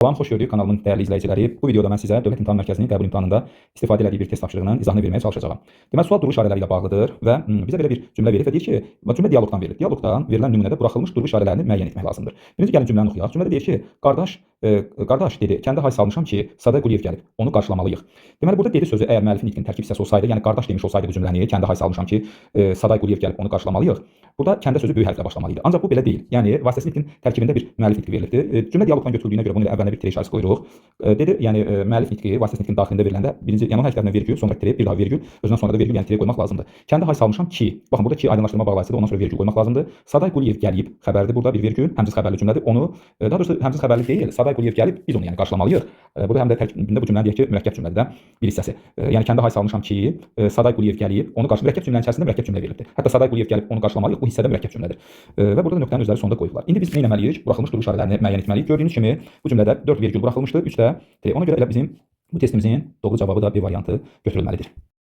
Salam, xoş gördük kanalımın dəyərli izləyiciləri. Bu videoda mən sizə Dövlət İmtahan Mərkəzinin qəbul imtahanında istifadə etdiyi bir test tapşırığının izahını verməyə çalışacağam. Deməli, sual durğu işarələri ilə bağlıdır və bizə belə bir cümlə verir və deyir ki, cümlə dialoqdan verilir. Dialoqdan verilən nümunədə buraxılmış durğu işarələrini müəyyən etmək lazımdır. Birinci gəlin cümləni oxuyaq. Cümlədə deyir ki, qardaş dedi, kəndə hay salmışam ki, Saday Quliyev gəlib, onu qarşılamalıyıq. Deməli, burada dedi sözü əgər müəllifin nitqinin tərkib hissəsi olsaydı, yəni qardaş demiş olsaydı bu cümləni, kəndə hay salmışam ki, Saday Quliyev gəlib, onu qarşılamalıyıq. Burada kəndə sözü böyük hərflə başlamalıydı. Ancaq bu belə deyil. Yəni vasitəsi nitqin tərkibində bir müəllif nitqi verilibdir. Cümlə dialoqdan götürüldüyünə görə bunu elə əvvəlinə bir tire işarəsi qoyuruq. Dedi, yəni müəllif nitqi vasitəsi nitqin daxilində veriləndə birinci yanına hərflərinə vergül, sonra tire, bir daha vergül, özündən sonra da vergül, yəni tire qoymaq lazımdır. Kəndə hay salmışam ki, baxın burada ki aydınlaşdırma bağlayıcıdır, ondan sonra vergül qoymaq lazımdır. Saday Quliyev gəlib xəbərdir, burada bir vergül, həmsiz xəbərli cümlədir. Onu daha doğrusu həmsiz xəbərli deyil, Saday Quliyev gəlib, biz onu yəni qarşılamalıyıq. Burada həm də tərkibində bu cümlənin deyək ki, mürəkkəb cümlədən bir hissəsi. Yəni kəndə hay salmışam ki, Saday Quliyev gəlib, onu mürəkkəb cümlənin içərisində mürəkkəb cümlə verilibdir. Hətta Saday Quliyev gəlib, onu qarşılamalıyıq, bu hissədə mürəkkəb cümlədir. Və burada nöqtənin özləri sonda qoyublar. İndi biz nə etməliyik? Buraxılmış durğu işarələrini müəyyən etməliyik. Gördüyünüz kimi bu cümlədə 4 vergül buraxılmışdır, 3 də. Ona görə elə bizim bu testimizin doğru cavabı da B variantı götürülməlidir.